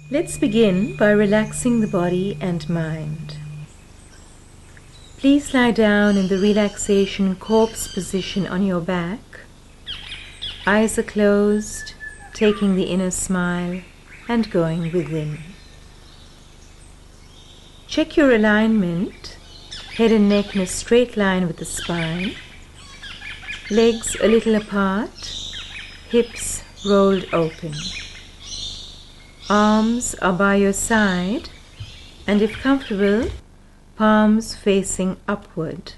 Let's begin by relaxing the body and mind. Please lie down in the relaxation corpse position on your back. Eyes are closed, taking the inner smile and going within. Check your alignment, head and neck in a straight line with the spine, legs a little apart, hips rolled open. Arms are by your side, and if comfortable, palms facing upward.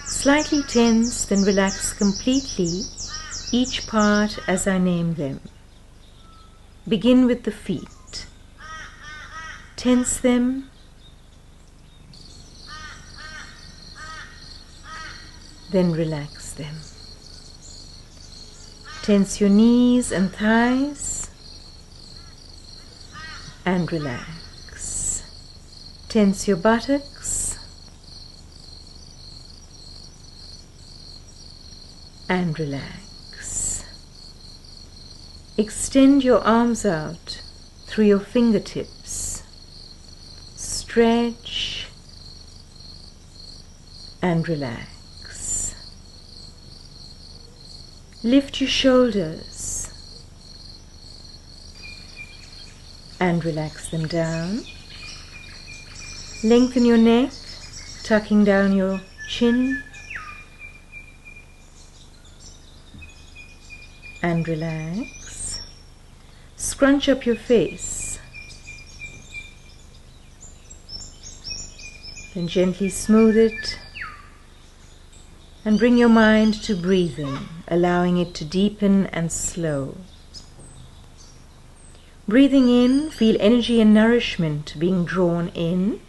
Slightly tense, then relax completely, each part as I name them. Begin with the feet. Tense them. Then relax them. Tense your knees and thighs. And relax. Tense your buttocks and relax. Extend your arms out through your fingertips. Stretch and relax. Lift your shoulders and relax them down. Lengthen your neck, tucking down your chin and relax. Scrunch up your face. Then gently smooth it and bring your mind to breathing, allowing it to deepen and slow. Breathing in, feel energy and nourishment being drawn in.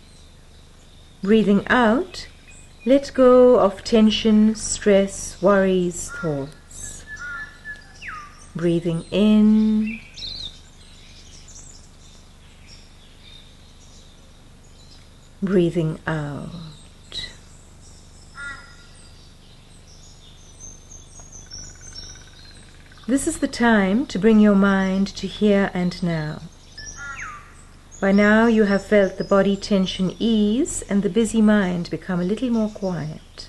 Breathing out, let go of tension, stress, worries, thoughts. Breathing in. Breathing out. This is the time to bring your mind to here and now. By now you have felt the body tension ease and the busy mind become a little more quiet.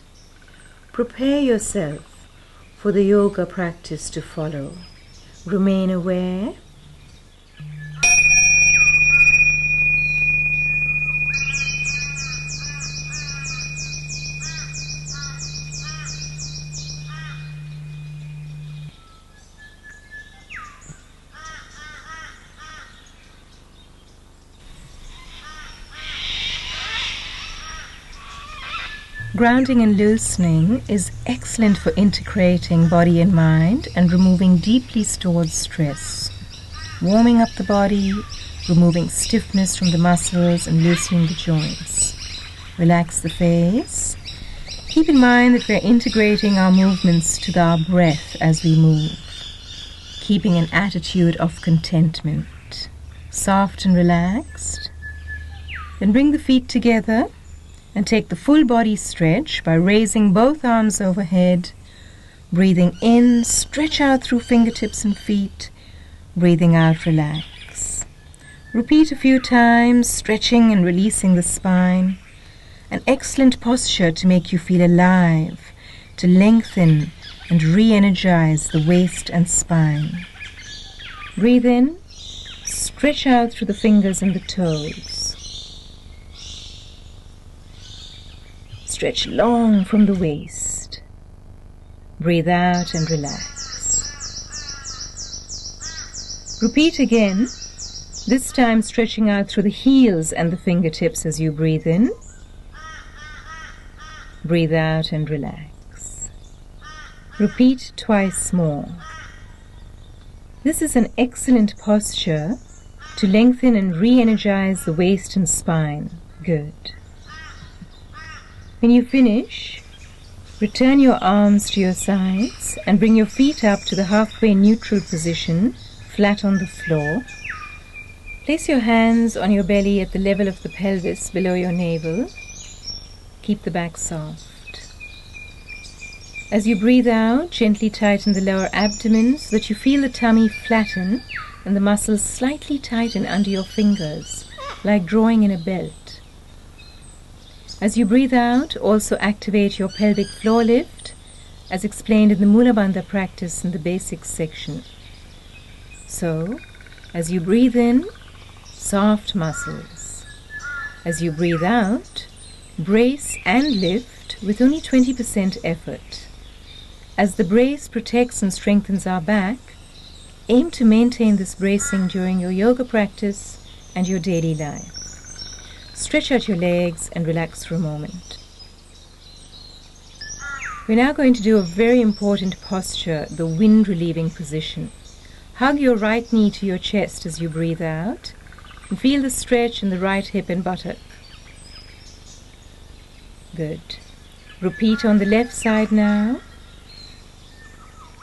Prepare yourself for the yoga practice to follow. Remain aware. Grounding and loosening is excellent for integrating body and mind and removing deeply stored stress. Warming up the body, removing stiffness from the muscles and loosening the joints. Relax the face. Keep in mind that we're integrating our movements to our breath as we move, keeping an attitude of contentment. Soft and relaxed. Then bring the feet together and take the full body stretch by raising both arms overhead. Breathing in, stretch out through fingertips and feet. Breathing out, relax. Repeat a few times, stretching and releasing the spine. An excellent posture to make you feel alive, to lengthen and re-energize the waist and spine. Breathe in, stretch out through the fingers and the toes. Stretch long from the waist. Breathe out and relax. Repeat again, this time stretching out through the heels and the fingertips as you breathe in. Breathe out and relax. Repeat twice more. This is an excellent posture to lengthen and re-energize the waist and spine. Good. When you finish, return your arms to your sides and bring your feet up to the halfway neutral position, flat on the floor. Place your hands on your belly at the level of the pelvis below your navel. Keep the back soft. As you breathe out, gently tighten the lower abdomen so that you feel the tummy flatten and the muscles slightly tighten under your fingers, like drawing in a belt. As you breathe out, also activate your pelvic floor lift, as explained in the Mula Bandha practice in the basics section. So, as you breathe in, soft muscles. As you breathe out, brace and lift with only 20% effort. As the brace protects and strengthens our back, aim to maintain this bracing during your yoga practice and your daily life. Stretch out your legs and relax for a moment. We're now going to do a very important posture, the wind relieving position. Hug your right knee to your chest as you breathe out and feel the stretch in the right hip and buttock. Good. Repeat on the left side now.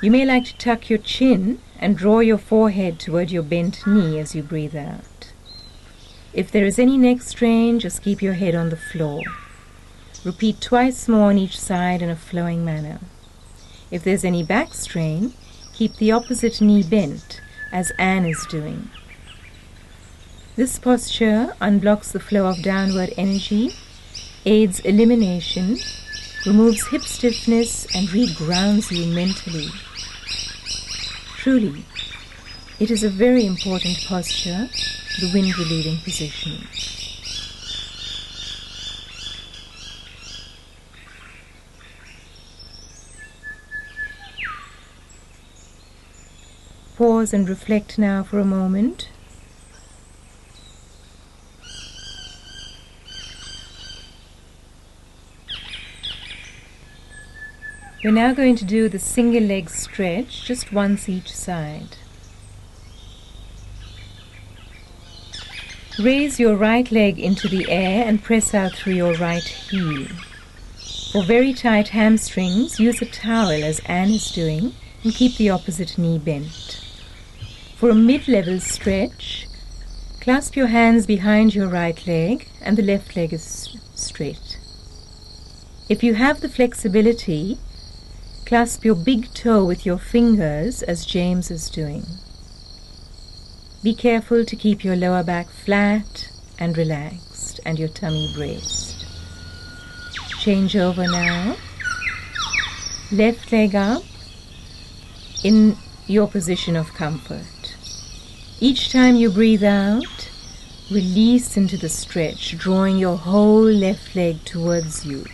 You may like to tuck your chin and draw your forehead toward your bent knee as you breathe out. If there is any neck strain, just keep your head on the floor. Repeat twice more on each side in a flowing manner. If there's any back strain, keep the opposite knee bent, as Anne is doing. This posture unblocks the flow of downward energy, aids elimination, removes hip stiffness, and regrounds you mentally. Truly, it is a very important posture, the wind relieving position. Pause and reflect now for a moment. We're now going to do the single leg stretch, just once each side. Raise your right leg into the air and press out through your right heel. For very tight hamstrings, use a towel as Anne is doing and keep the opposite knee bent. For a mid-level stretch, clasp your hands behind your right leg and the left leg is straight. If you have the flexibility, clasp your big toe with your fingers as James is doing. Be careful to keep your lower back flat and relaxed and your tummy braced. Change over now. Left leg up in your position of comfort. Each time you breathe out, release into the stretch, drawing your whole left leg towards you.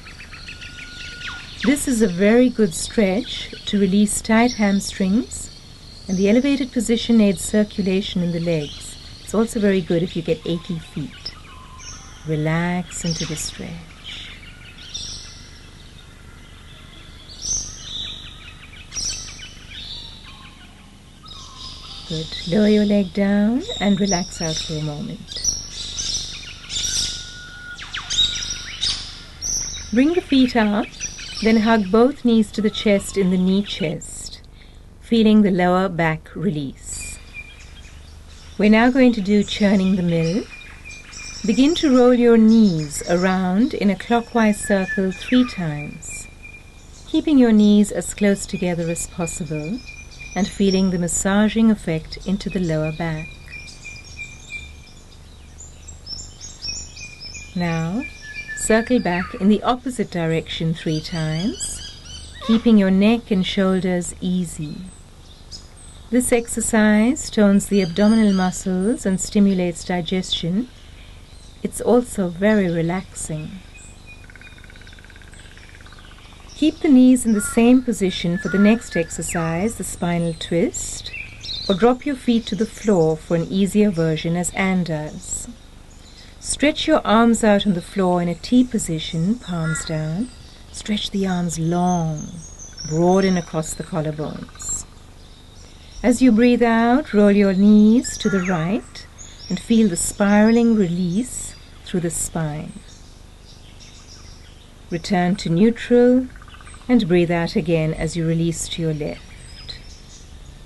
This is a very good stretch to release tight hamstrings, and the elevated position aids circulation in the legs. It's also very good if you get achy feet. Relax into the stretch. Good. Lower your leg down and relax out for a moment. Bring the feet up, then hug both knees to the chest in the knee chest, feeling the lower back release. We're now going to do churning the mill. Begin to roll your knees around in a clockwise circle 3 times, keeping your knees as close together as possible and feeling the massaging effect into the lower back. Now, circle back in the opposite direction 3 times, keeping your neck and shoulders easy. This exercise tones the abdominal muscles and stimulates digestion. It's also very relaxing. Keep the knees in the same position for the next exercise, the spinal twist, or drop your feet to the floor for an easier version as Anne does. Stretch your arms out on the floor in a T position, palms down. Stretch the arms long, broaden across the collarbones. As you breathe out, roll your knees to the right and feel the spiraling release through the spine. Return to neutral and breathe out again as you release to your left.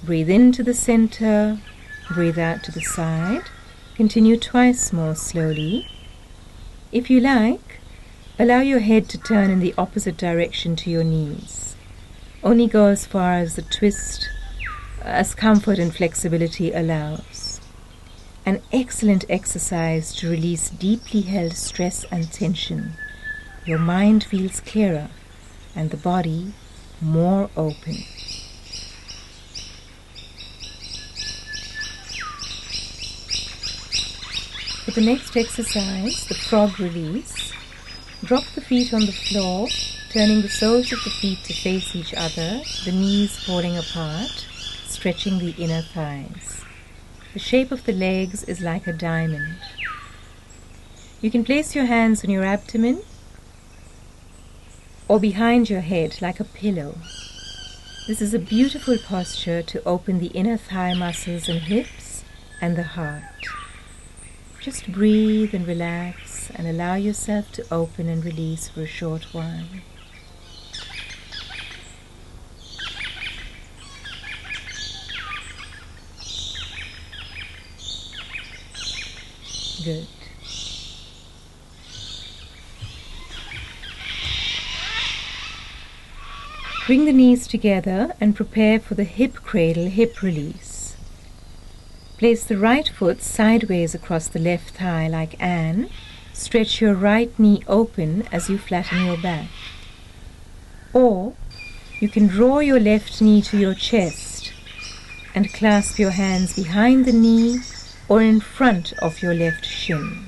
Breathe into the center, breathe out to the side. Continue twice more slowly. If you like, allow your head to turn in the opposite direction to your knees. Only go as far as the twist, as comfort and flexibility allows. An excellent exercise to release deeply held stress and tension. Your mind feels clearer and the body more open. For the next exercise, the frog release, drop the feet on the floor, turning the soles of the feet to face each other, the knees falling apart, stretching the inner thighs. The shape of the legs is like a diamond. You can place your hands on your abdomen or behind your head like a pillow. This is a beautiful posture to open the inner thigh muscles and hips and the heart. Just breathe and relax and allow yourself to open and release for a short while. Good. Bring the knees together and prepare for the hip cradle hip release. Place the right foot sideways across the left thigh like Anne. Stretch your right knee open as you flatten your back. Or you can draw your left knee to your chest and clasp your hands behind the knee or in front of your left shin.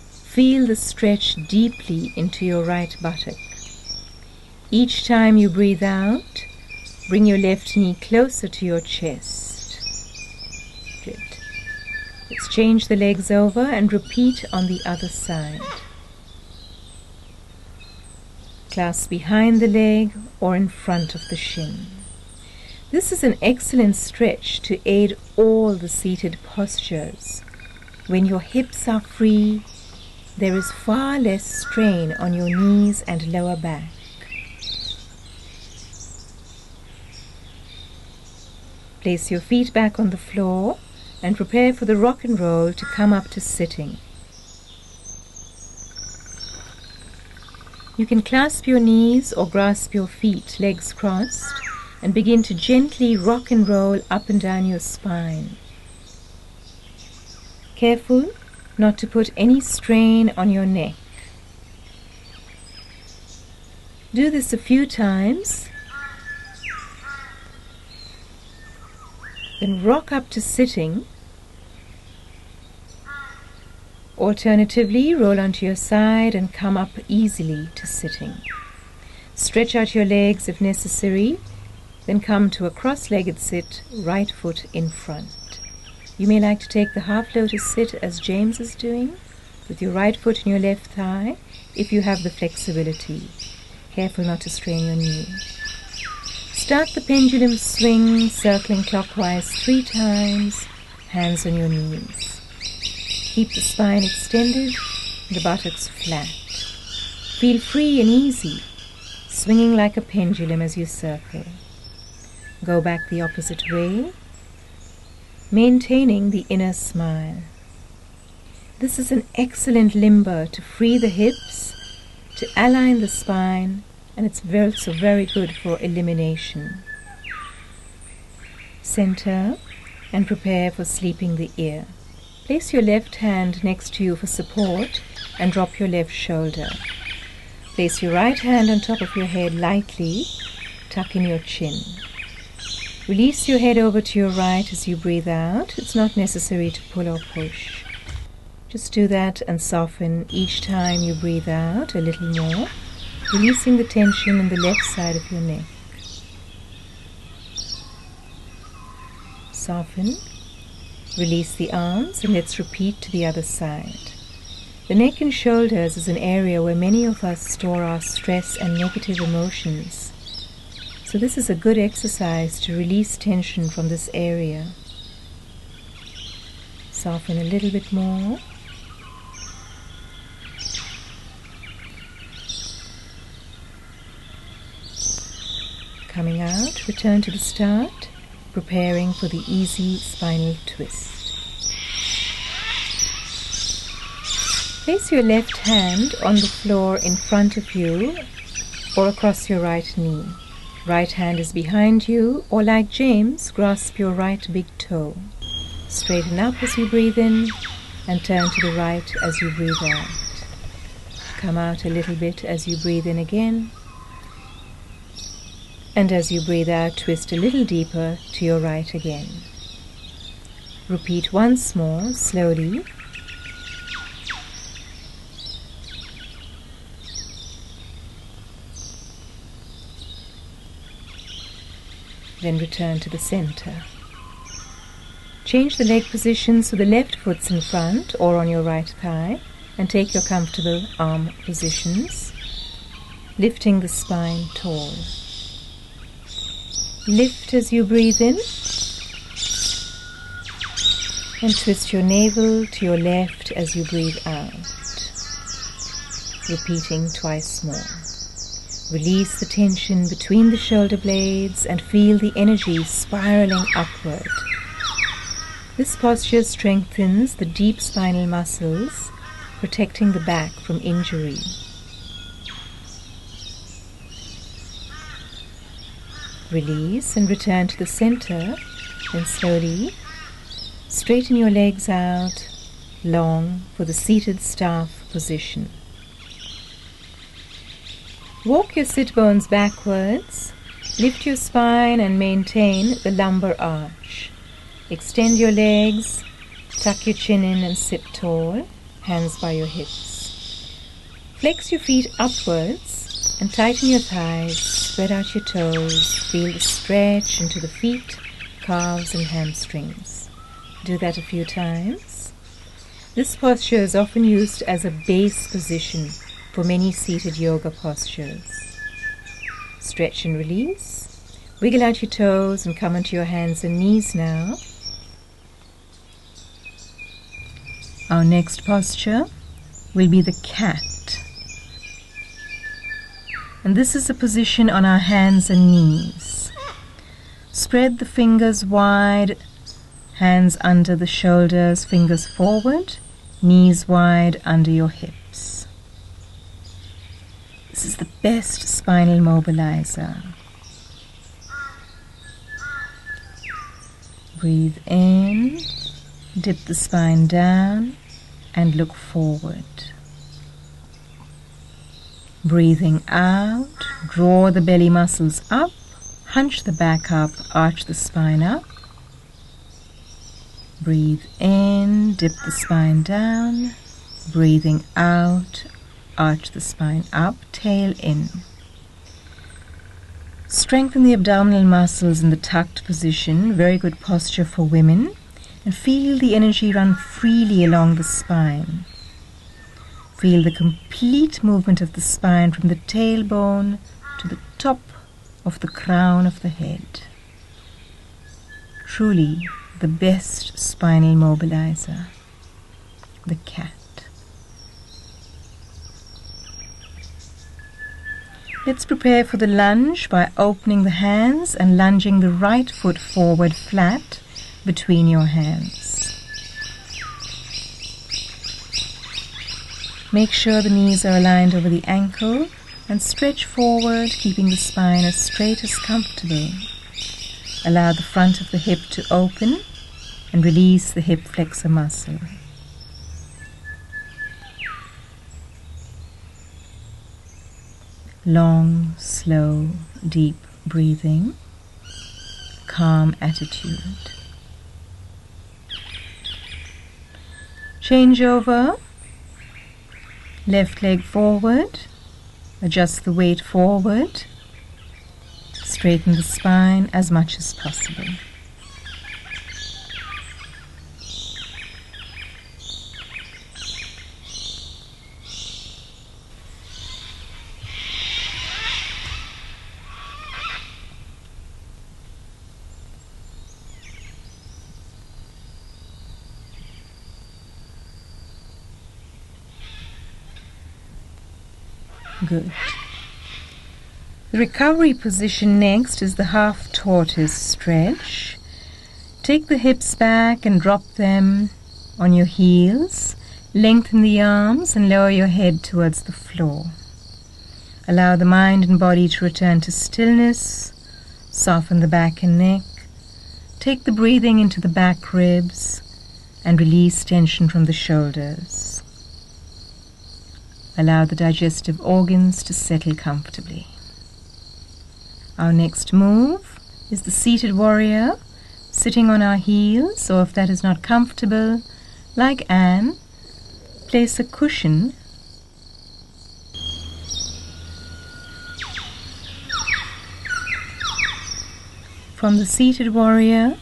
Feel the stretch deeply into your right buttock. Each time you breathe out, bring your left knee closer to your chest. Good. Let's change the legs over and repeat on the other side. Clasp behind the leg or in front of the shin. This is an excellent stretch to aid all the seated postures. When your hips are free, there is far less strain on your knees and lower back. Place your feet back on the floor and prepare for the rock and roll to come up to sitting. You can clasp your knees or grasp your feet, legs crossed, and begin to gently rock and roll up and down your spine. Careful not to put any strain on your neck. Do this a few times, then rock up to sitting. Alternatively, roll onto your side and come up easily to sitting. Stretch out your legs if necessary, then come to a cross-legged sit, right foot in front. You may like to take the half lotus sit as James is doing, with your right foot in your left thigh, if you have the flexibility. Careful not to strain your knee. Start the pendulum swing, circling clockwise 3 times, hands on your knees. Keep the spine extended, the buttocks flat. Feel free and easy, swinging like a pendulum as you circle. Go back the opposite way, maintaining the inner smile. This is an excellent limber to free the hips, to align the spine, and it's also very good for elimination. Center and prepare for sleeping the ear. Place your left hand next to you for support and drop your left shoulder. Place your right hand on top of your head lightly, tuck in your chin. Release your head over to your right as you breathe out. It's not necessary to pull or push. Just do that and soften each time you breathe out a little more, releasing the tension in the left side of your neck. Soften, release the arms, and let's repeat to the other side. The neck and shoulders is an area where many of us store our stress and negative emotions. So this is a good exercise to release tension from this area. Soften a little bit more. Coming out, return to the start, preparing for the easy spinal twist. Place your left hand on the floor in front of you or across your right knee. Right hand is behind you, or like James, grasp your right big toe. Straighten up as you breathe in and turn to the right as you breathe out. Come out a little bit as you breathe in again. And as you breathe out, twist a little deeper to your right again. Repeat once more, slowly. Then return to the center. Change the leg position so the left foot's in front or on your right thigh, and take your comfortable arm positions, lifting the spine tall. Lift as you breathe in, and twist your navel to your left as you breathe out. Repeating twice more. Release the tension between the shoulder blades and feel the energy spiraling upward. This posture strengthens the deep spinal muscles, protecting the back from injury. Release and return to the center, then slowly straighten your legs out long for the seated staff position. Walk your sit bones backwards, lift your spine and maintain the lumbar arch. Extend your legs, tuck your chin in and sit tall, hands by your hips. Flex your feet upwards and tighten your thighs, spread out your toes, feel the stretch into the feet, calves and hamstrings. Do that a few times. This posture is often used as a base position for many seated yoga postures. Stretch and release. Wiggle out your toes and come onto your hands and knees now. Our next posture will be the cat. And this is a position on our hands and knees. Spread the fingers wide, hands under the shoulders, fingers forward, knees wide under your hips. This is the best spinal mobilizer. Breathe in, dip the spine down and look forward. Breathing out, draw the belly muscles up, hunch the back up, arch the spine up. Breathe in, dip the spine down. Breathing out, arch the spine up, tail in. Strengthen the abdominal muscles in the tucked position, very good posture for women, and feel the energy run freely along the spine. Feel the complete movement of the spine from the tailbone to the top of the crown of the head. Truly the best spinal mobilizer, the cat. Let's prepare for the lunge by opening the hands and lunging the right foot forward flat between your hands. Make sure the knees are aligned over the ankle and stretch forward, keeping the spine as straight as comfortable. Allow the front of the hip to open and release the hip flexor muscle. Long, slow, deep breathing, calm attitude. Change over, left leg forward, adjust the weight forward, straighten the spine as much as possible. Good. The recovery position next is the half tortoise stretch. Take the hips back and drop them on your heels. Lengthen the arms and lower your head towards the floor. Allow the mind and body to return to stillness. Soften the back and neck. take the breathing into the back ribs and release tension from the shoulders. Allow the digestive organs to settle comfortably. Our next move is the seated warrior, sitting on our heels, or if that is not comfortable, like Anne, place a cushion from the seated warrior.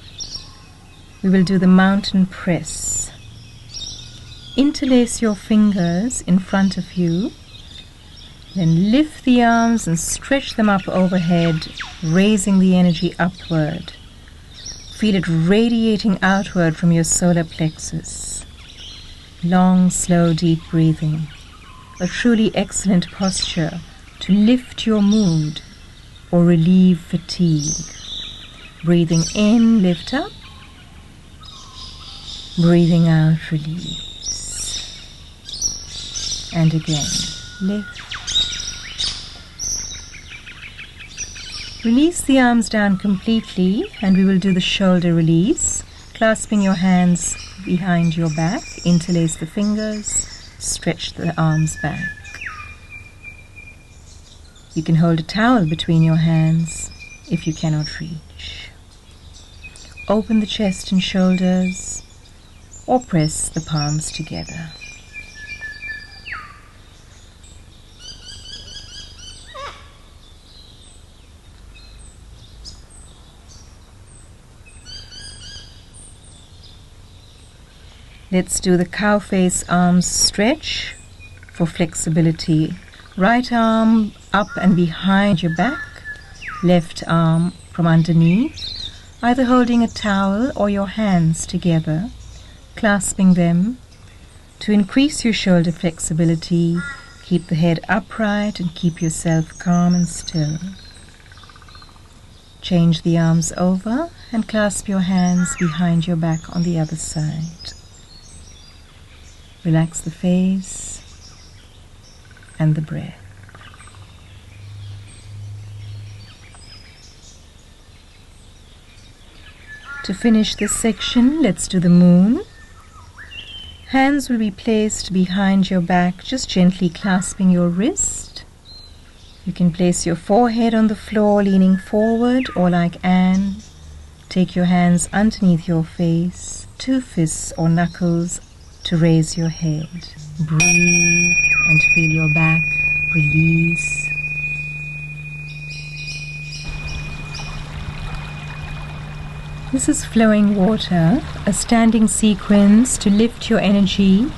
We will do the mountain press. Interlace your fingers in front of you, then lift the arms and stretch them up overhead, raising the energy upward. Feel it radiating outward from your solar plexus. Long, slow, deep breathing. A truly excellent posture to lift your mood or relieve fatigue. Breathing in, lift up. Breathing out, release. And again, lift. Release the arms down completely, and we will do the shoulder release. Clasping your hands behind your back, interlace the fingers, stretch the arms back. You can hold a towel between your hands if you cannot reach. Open the chest and shoulders, or press the palms together. Let's do the cow face arms stretch for flexibility. Right arm up and behind your back, left arm from underneath, either holding a towel or your hands together, clasping them. To increase your shoulder flexibility, keep the head upright and keep yourself calm and still. Change the arms over and clasp your hands behind your back on the other side. Relax the face and the breath. To finish this section, let's do the moon. Hands will be placed behind your back, just gently clasping your wrist. You can place your forehead on the floor, leaning forward, or like Anne, take your hands underneath your face, two fists or knuckles to raise your head. Breathe and feel your back release. This is flowing water, a standing sequence to lift your energy,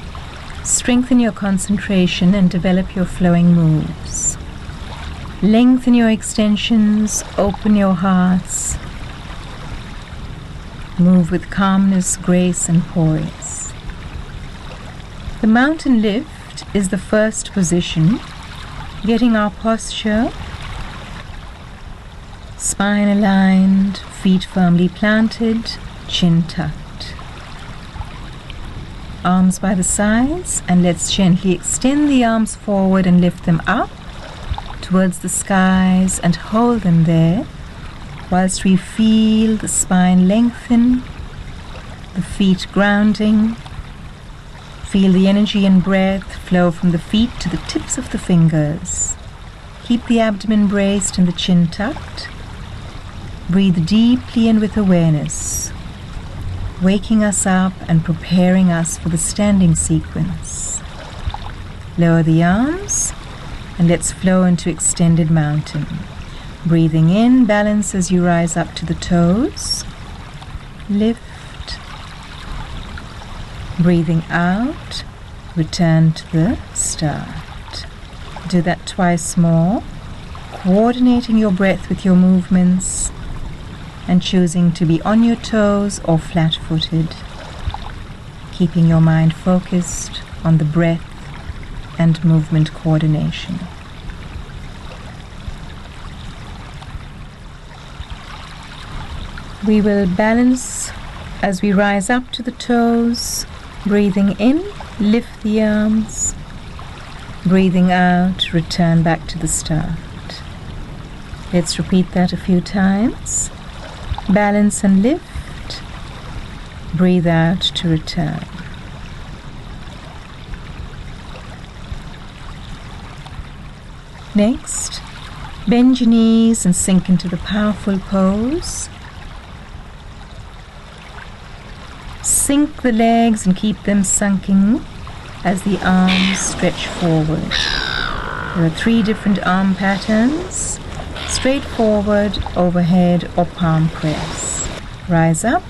strengthen your concentration, and develop your flowing moves. Lengthen your extensions, open your hearts. Move with calmness, grace, and poise. The mountain lift is the first position, getting our posture, spine aligned, feet firmly planted, chin tucked. Arms by the sides, and let's gently extend the arms forward and lift them up towards the skies and hold them there whilst we feel the spine lengthen, the feet grounding. Feel the energy and breath flow from the feet to the tips of the fingers. Keep the abdomen braced and the chin tucked. Breathe deeply and with awareness, waking us up and preparing us for the standing sequence. Lower the arms and let's flow into extended mountain. Breathing in, balance as you rise up to the toes. Lift. Breathing out, return to the start. Do that twice more, coordinating your breath with your movements and choosing to be on your toes or flat-footed, keeping your mind focused on the breath and movement coordination. We will balance as we rise up to the toes. Breathing in, lift the arms. Breathing out, return back to the start. Let's repeat that a few times. Balance and lift. Breathe out to return. Next, bend your knees and sink into the powerful pose. Sink the legs and keep them sunken as the arms stretch forward. There are 3 different arm patterns: straight forward, overhead, or palm press. Rise up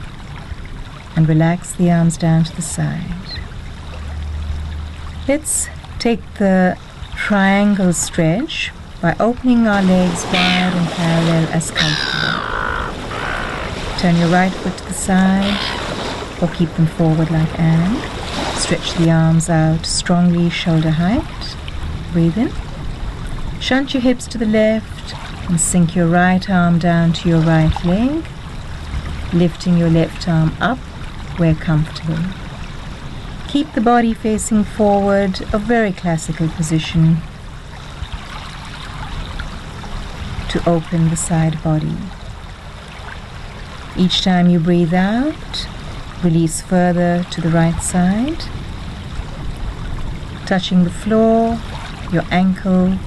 and relax the arms down to the side. Let's take the triangle stretch by opening our legs wide and parallel as comfortable. Turn your right foot to the side or keep them forward like and. Stretch the arms out strongly, shoulder height. Breathe in. Shunt your hips to the left and sink your right arm down to your right leg, lifting your left arm up where comfortable. Keep the body facing forward, a very classical position to open the side body. Each time you breathe out, release further to the right side, touching the floor, your ankle,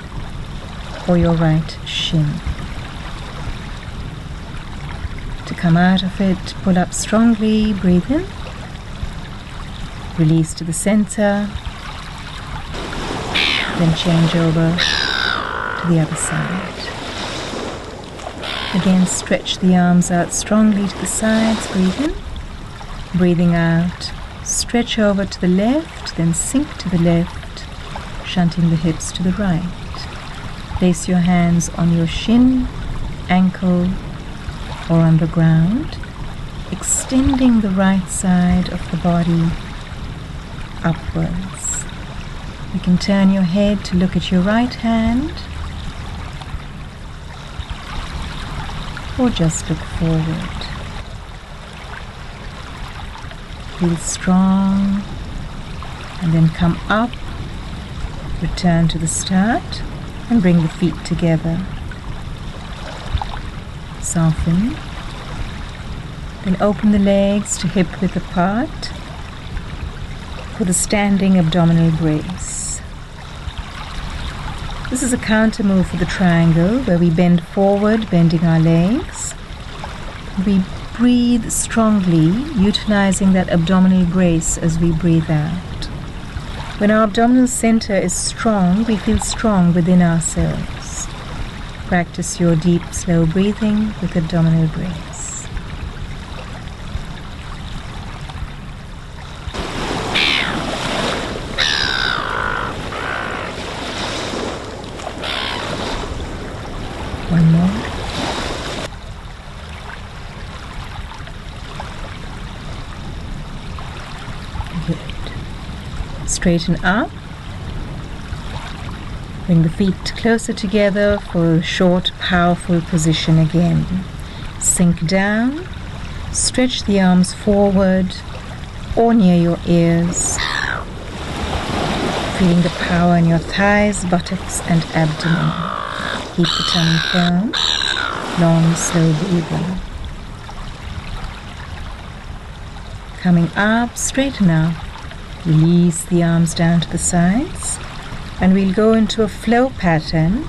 or your right shin. To come out of it, pull up strongly, breathe in, release to the center, then change over to the other side. Again, stretch the arms out strongly to the sides, breathe in, breathing out, stretch over to the left, then sink to the left, shunting the hips to the right. Place your hands on your shin, ankle, or on the ground, extending the right side of the body upwards. You can turn your head to look at your right hand, or just look forward. Feel strong, and then come up, return to the start, and bring the feet together. Soften, then open the legs to hip width apart for the standing abdominal brace. This is a counter move for the triangle where we bend forward, bending our legs. We breathe strongly, utilizing that abdominal brace as we breathe out. When our abdominal center is strong, we feel strong within ourselves. Practice your deep, slow breathing with abdominal brace. One more. Good. Straighten up. Bring the feet closer together for a short, powerful position again. Sink down. Stretch the arms forward or near your ears. Feeling the power in your thighs, buttocks, and abdomen. Keep the tummy firm. Long, slow breathing. Coming up, straighten up. Release the arms down to the sides. And we'll go into a flow pattern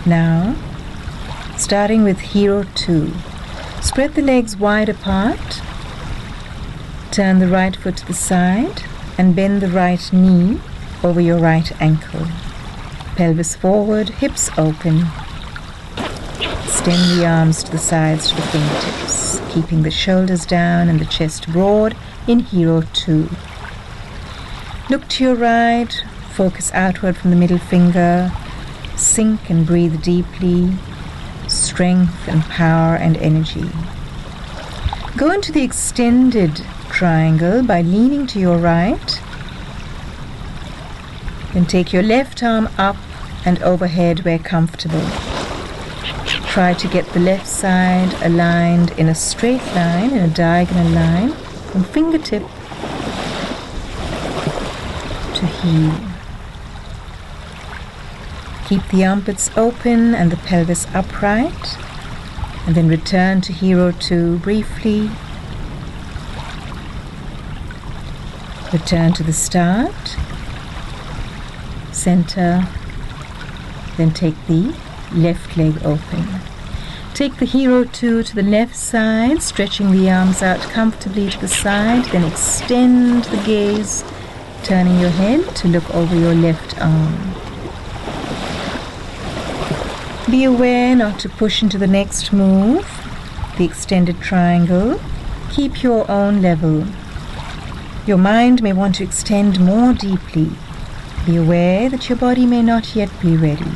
now, starting with Hero 2. Spread the legs wide apart. Turn the right foot to the side and bend the right knee over your right ankle. Pelvis forward, hips open. Extend the arms to the sides to the fingertips, keeping the shoulders down and the chest broad in Hero 2. Look to your right, focus outward from the middle finger, sink and breathe deeply, strength and power and energy. Go into the extended triangle by leaning to your right. Then take your left arm up and overhead where comfortable. Try to get the left side aligned in a straight line, in a diagonal line, from fingertip to heel. Keep the armpits open and the pelvis upright, and then return to Hero 2 briefly. Return to the start, center, then take the left leg open. Take the Hero 2 to the left side, stretching the arms out comfortably to the side, then extend the gaze, turning your head to look over your left arm. Be aware not to push into the next move, the extended triangle. Keep your own level. Your mind may want to extend more deeply. Be aware that your body may not yet be ready.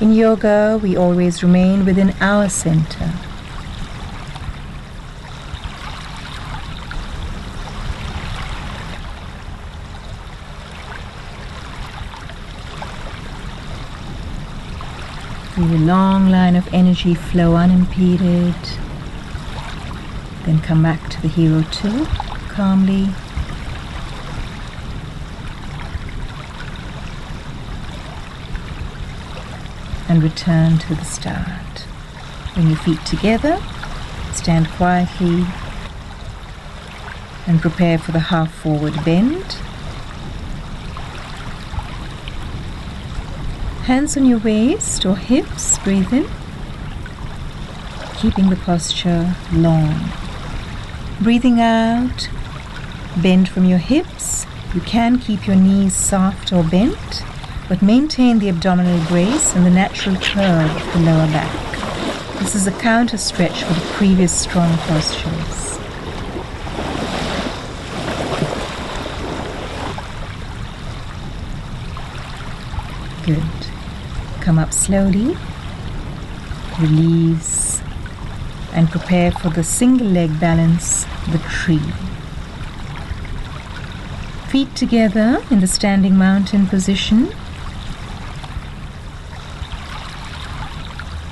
In yoga, we always remain within our center. Feel a long line of energy flow unimpeded. Then come back to the Hero 2 calmly. And return to the start. Bring your feet together, stand quietly, and prepare for the half forward bend. Hands on your waist or hips, breathe in, keeping the posture long. Breathing out, bend from your hips. You can keep your knees soft or bent, but maintain the abdominal brace and the natural curve of the lower back. This is a counter stretch for the previous strong postures. Good. Come up slowly, release, and prepare for the single leg balance, the tree. Feet together in the standing mountain position.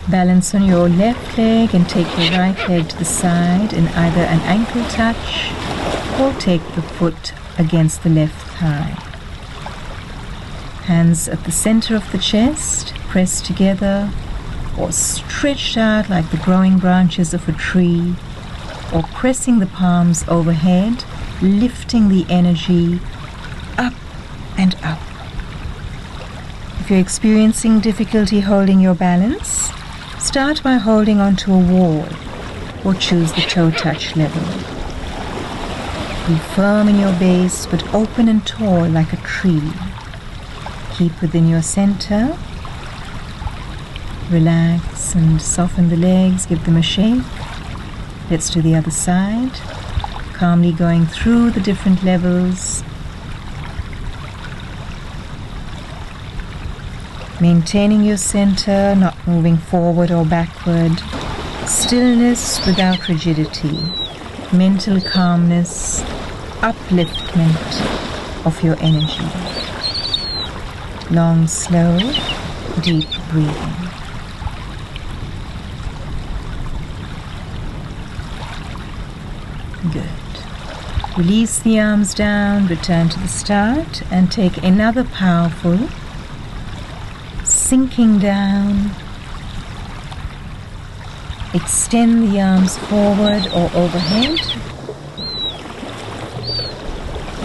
Balance on your left leg and take your right leg to the side in either an ankle touch or take the foot against the left thigh. Hands at the center of the chest, pressed together or stretched out like the growing branches of a tree, or pressing the palms overhead, lifting the energy up and up. If you're experiencing difficulty holding your balance, start by holding onto a wall or choose the toe touch level. Be firm in your base but open and tall like a tree. Keep within your center. Relax and soften the legs, give them a shake. Let's do the other side. Calmly going through the different levels. Maintaining your center, not moving forward or backward. Stillness without rigidity. Mental calmness, upliftment of your energy. Long, slow, deep breathing. Good. Release the arms down, return to the start, and take another powerful sinking down. Extend the arms forward or overhead.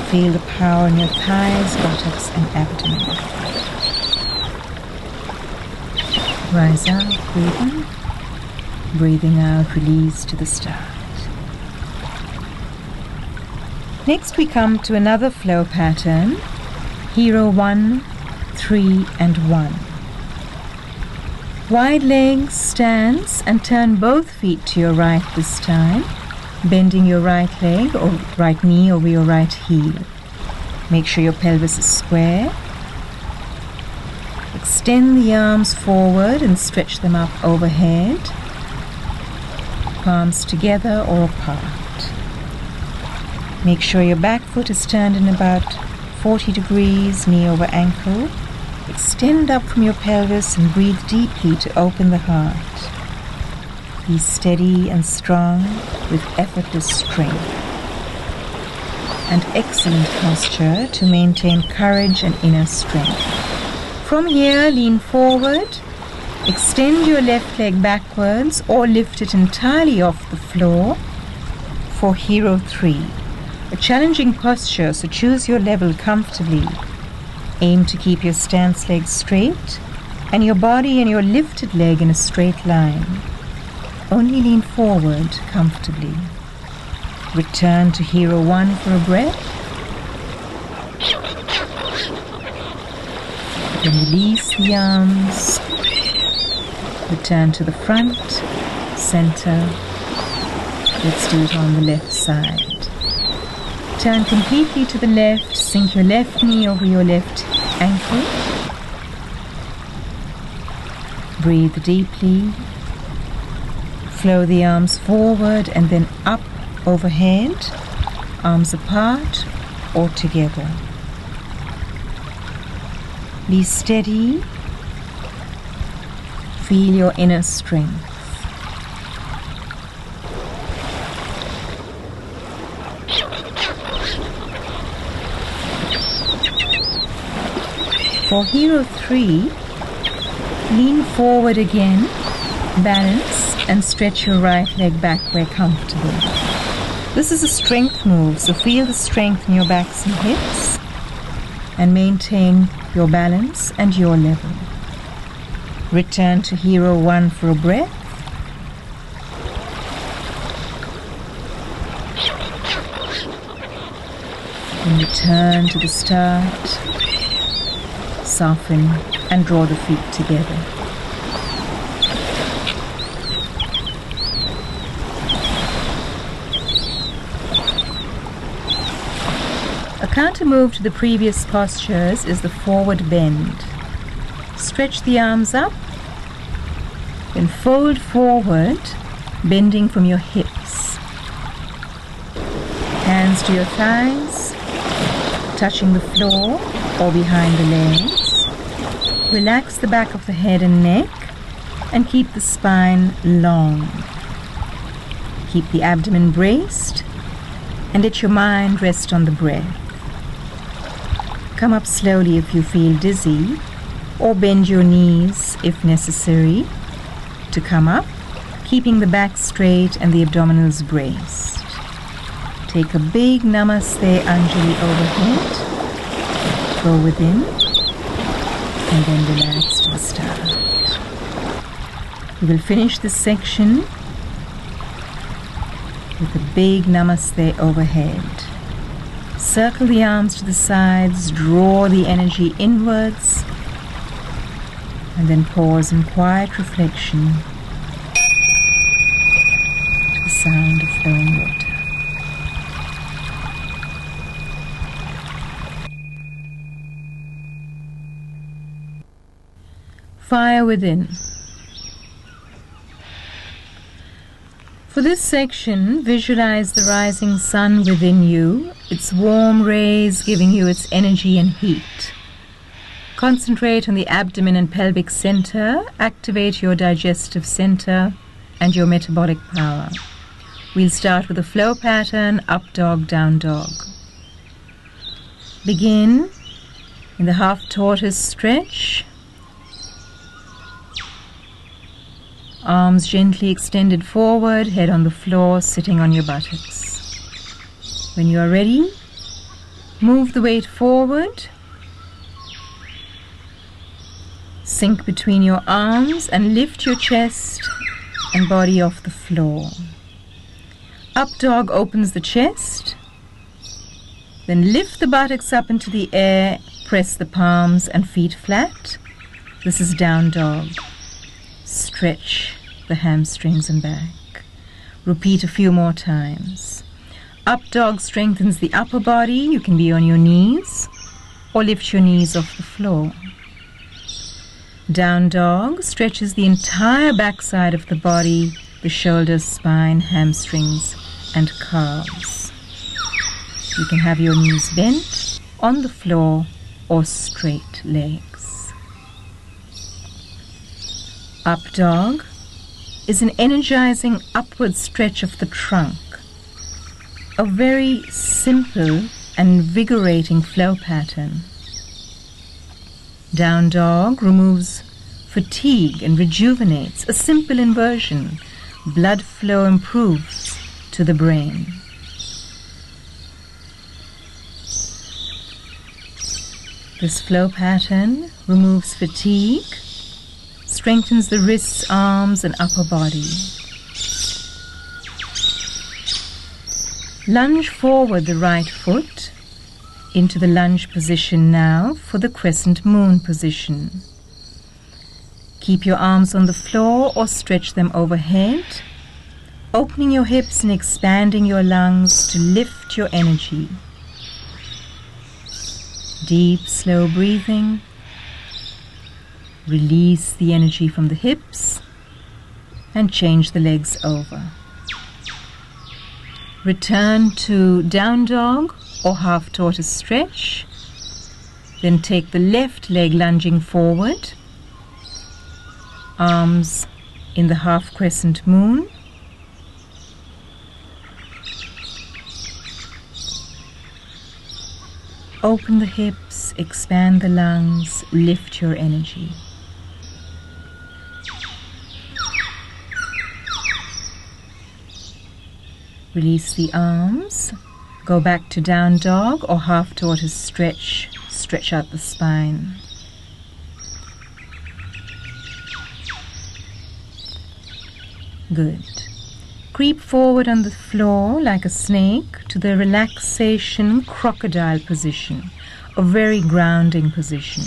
Feel the power in your thighs, buttocks, and abdomen. Rise up, breathe in. Breathing out, release to the start. Next we come to another flow pattern, Hero 1, 3 and 1. Wide legs, stance, and turn both feet to your right this time, bending your right leg or right knee over your right heel. Make sure your pelvis is square. Extend the arms forward and stretch them up overhead, palms together or apart. Make sure your back foot is turned in about 40 degrees, knee over ankle. Extend up from your pelvis and breathe deeply to open the heart. Be steady and strong with effortless strength. And excellent posture to maintain courage and inner strength. From here, lean forward. Extend your left leg backwards or lift it entirely off the floor for Hero 3. A challenging posture, so choose your level comfortably. Aim to keep your stance legs straight and your body and your lifted leg in a straight line. Only lean forward comfortably. Return to Hero 1 for a breath. Then release the arms. Return to the front, center. Let's do it on the left side. Turn completely to the left. Sink your left knee over your left ankle. Breathe deeply. Flow the arms forward and then up overhead, arms apart or together. Be steady. Feel your inner strength. For Hero 3, lean forward again, balance and stretch your right leg back where comfortable. This is a strength move, so feel the strength in your backs and hips and maintain your balance and your level. Return to Hero 1 for a breath. And return to the start. Soften and draw the feet together. A counter move to the previous postures is the forward bend. Stretch the arms up, then fold forward, bending from your hips. Hands to your thighs, touching the floor or behind the legs. Relax the back of the head and neck and keep the spine long. Keep the abdomen braced and let your mind rest on the breath. Come up slowly if you feel dizzy, or bend your knees if necessary to come up, keeping the back straight and the abdominals braced. Take a big Namaste Anjali overhead, go within, and then relax to the start. We will finish this section with a big Namaste overhead. Circle the arms to the sides, draw the energy inwards, and then pause in quiet reflection to the sound of flowing water. Fire within. For this section, visualize the rising sun within you, its warm rays giving you its energy and heat. Concentrate on the abdomen and pelvic center, activate your digestive center and your metabolic power. We'll start with a flow pattern, up dog, down dog. Begin in the half tortoise stretch. Arms gently extended forward, head on the floor, sitting on your buttocks. When you are ready, move the weight forward. Sink between your arms and lift your chest and body off the floor. Up dog opens the chest. Then lift the buttocks up into the air, press the palms and feet flat. This is down dog. Stretch the hamstrings and back. Repeat a few more times. Up dog strengthens the upper body. You can be on your knees or lift your knees off the floor. Down dog stretches the entire backside of the body, the shoulders, spine, hamstrings, and calves. You can have your knees bent, on the floor, or straight legs. Up dog is an energizing upward stretch of the trunk. A very simple and invigorating flow pattern. Down dog removes fatigue and rejuvenates. A simple inversion. Blood flow improves to the brain. This flow pattern removes fatigue, strengthens the wrists, arms, and upper body. Lunge forward the right foot into the lunge position now for the crescent moon position. Keep your arms on the floor or stretch them overhead, opening your hips and expanding your lungs to lift your energy. Deep, slow breathing. Release the energy from the hips and change the legs over. Return to down dog or half tortoise stretch. Then take the left leg lunging forward, arms in the half crescent moon. Open the hips, expand the lungs, lift your energy. Release the arms. Go back to down dog or half tortoise stretch. Stretch out the spine. Good. Creep forward on the floor like a snake to the relaxation crocodile position, a very grounding position.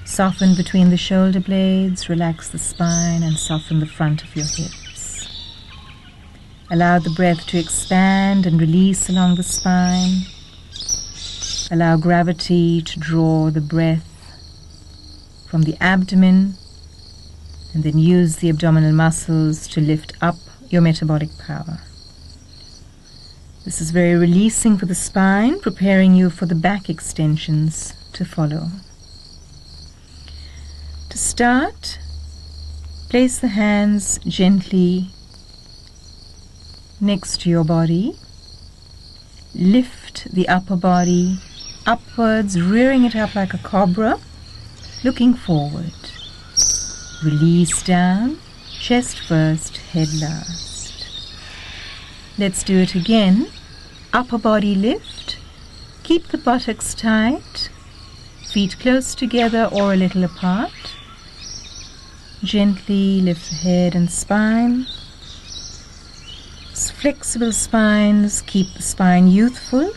Soften between the shoulder blades, relax the spine, and soften the front of your hips. Allow the breath to expand and release along the spine. Allow gravity to draw the breath from the abdomen, and then use the abdominal muscles to lift up your metabolic power. This is very releasing for the spine, preparing you for the back extensions to follow. To start, place the hands gently next to your body. Lift the upper body upwards, rearing it up like a cobra, looking forward. Release down, chest first, head last. Let's do it again. Upper body lift. Keep the buttocks tight, feet close together or a little apart. Gently lift the head and spine. Flexible spines keep the spine youthful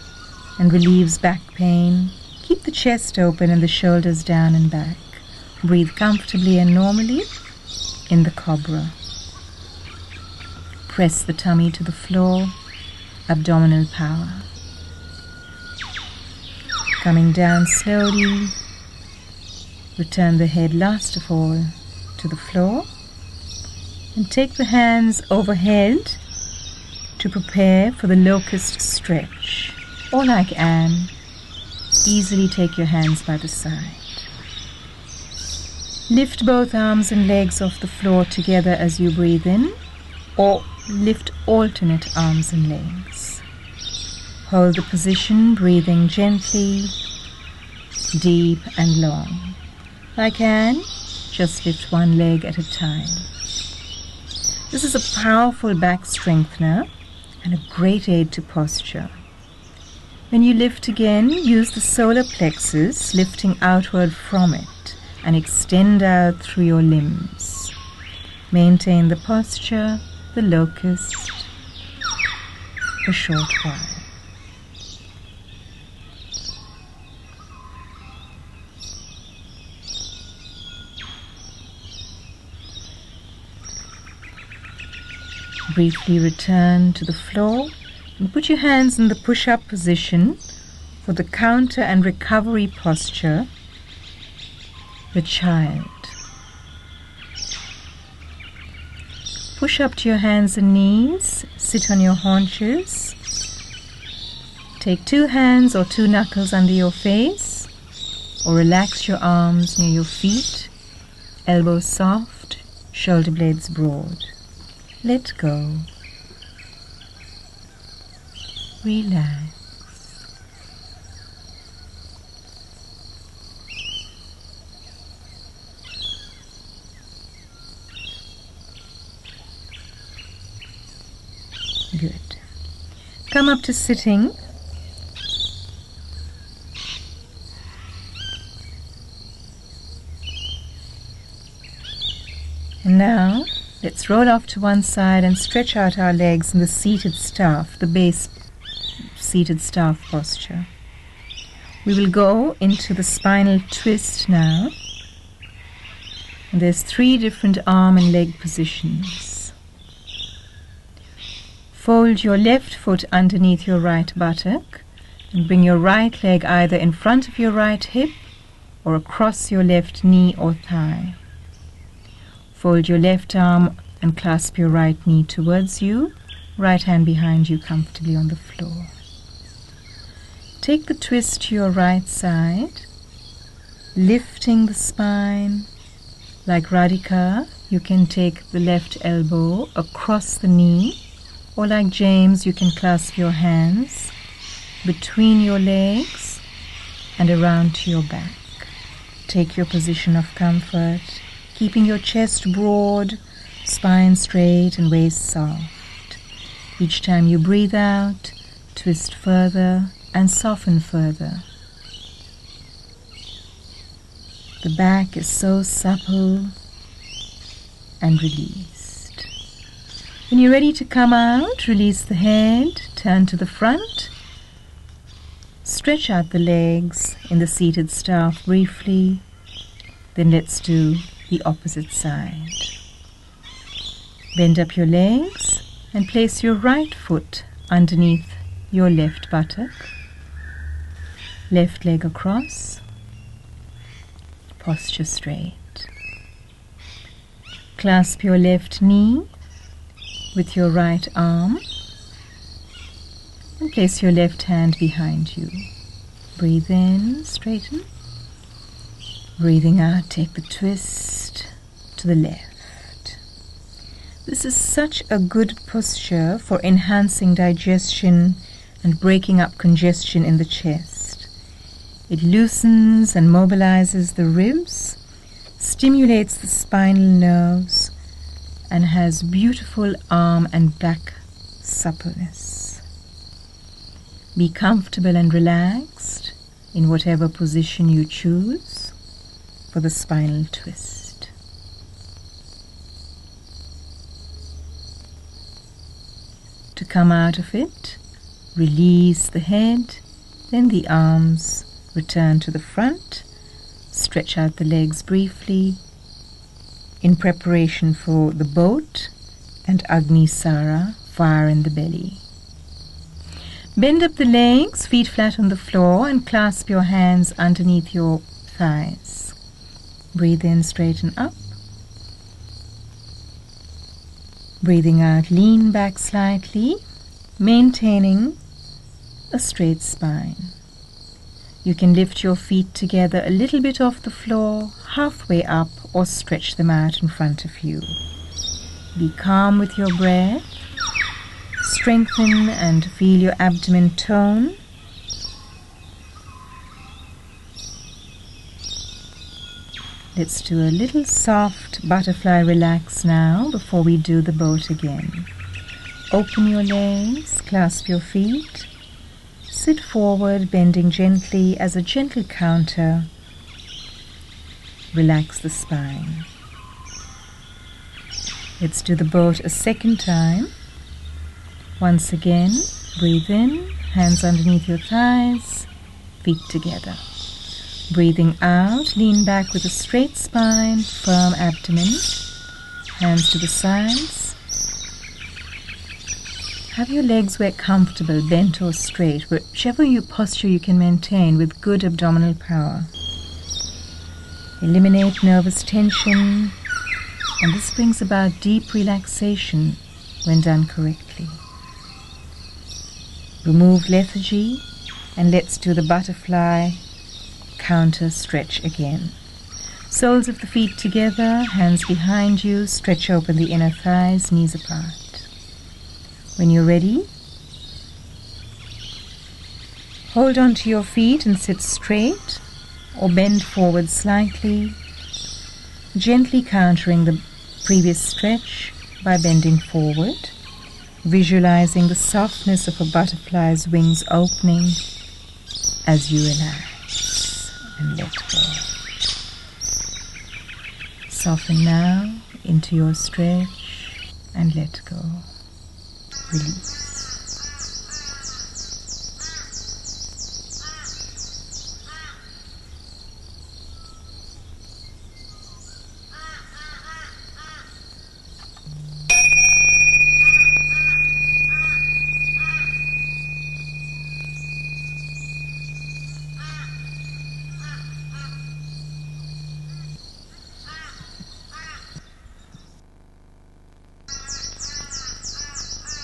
and relieves back pain. Keep the chest open and the shoulders down and back. Breathe comfortably and normally in the cobra. Press the tummy to the floor, abdominal power. Coming down slowly, return the head last of all to the floor and take the hands overhead to prepare for the locust stretch. Or like Anne, easily take your hands by the side. Lift both arms and legs off the floor together as you breathe in, or lift alternate arms and legs. Hold the position, breathing gently, deep and long. Like Anne, just lift one leg at a time. This is a powerful back strengthener and a great aid to posture. When you lift again, use the solar plexus, lifting outward from it, and extend out through your limbs. Maintain the posture, the locust, a short while. Briefly return to the floor and put your hands in the push-up position for the counter and recovery posture, the child. Push up to your hands and knees, sit on your haunches. Take two hands or two knuckles under your face, or relax your arms near your feet, elbows soft, shoulder blades broad. Let go. Relax. Good. Come up to sitting. Let's roll off to one side and stretch out our legs in the seated staff, the base seated staff posture. We will go into the spinal twist now. And there's 3 different arm and leg positions. Fold your left foot underneath your right buttock and bring your right leg either in front of your right hip or across your left knee or thigh. Fold your left arm and clasp your right knee towards you, right hand behind you comfortably on the floor. Take the twist to your right side, lifting the spine. Like Radhika, you can take the left elbow across the knee, or like James, you can clasp your hands between your legs and around to your back. Take your position of comfort, keeping your chest broad, spine straight and waist soft. Each time you breathe out, twist further and soften further. The back is so supple and released. When you're ready to come out, release the head, turn to the front, stretch out the legs in the seated staff briefly, then let's do the opposite side. Bend up your legs and place your right foot underneath your left buttock, left leg across, posture straight. Clasp your left knee with your right arm and place your left hand behind you. Breathe in, straighten. Breathing out, take the twist to the left. This is such a good posture for enhancing digestion and breaking up congestion in the chest. It loosens and mobilizes the ribs, stimulates the spinal nerves, and has beautiful arm and back suppleness. Be comfortable and relaxed in whatever position you choose for the spinal twist. To come out of it, release the head, then the arms. Return to the front, stretch out the legs briefly in preparation for the boat and Agni Sara, fire in the belly. Bend up the legs, feet flat on the floor, and clasp your hands underneath your thighs. Breathe in, straighten up. Breathing out, lean back slightly, maintaining a straight spine. You can lift your feet together a little bit off the floor, halfway up, or stretch them out in front of you. Be calm with your breath. Strengthen and feel your abdomen tone. Let's do a little soft butterfly relax now before we do the boat again. Open your legs, clasp your feet. Sit forward, bending gently as a gentle counter. Relax the spine. Let's do the boat a second time. Once again, breathe in, hands underneath your thighs, feet together. Breathing out, lean back with a straight spine, firm abdomen, hands to the sides. Have your legs where comfortable, bent or straight, whichever posture you can maintain with good abdominal power. Eliminate nervous tension, and this brings about deep relaxation when done correctly. Remove lethargy, and let's do the butterfly counter stretch again. Soles of the feet together, hands behind you, stretch open the inner thighs, knees apart. When you're ready, hold on to your feet and sit straight or bend forward slightly, gently countering the previous stretch by bending forward, visualizing the softness of a butterfly's wings opening as you relax and let go. Soften now into your stretch. and let go. Release.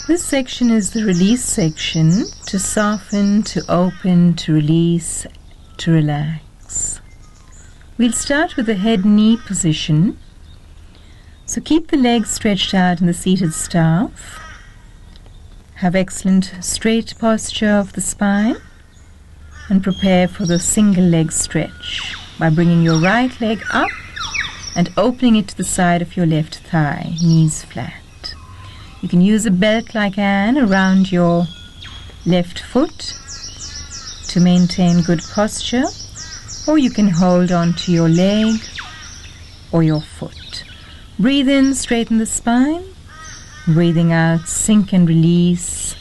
This section is the release section, to soften, to open, to release, to relax. We'll start with the head-knee position. So keep the legs stretched out in the seated staff. Have excellent straight posture of the spine and prepare for the single leg stretch by bringing your right leg up and opening it to the side of your left thigh, knees flat. You can use a belt like Anne around your left foot to maintain good posture, or you can hold on to your leg or your foot. Breathe in, straighten the spine. Breathing out, sink and release,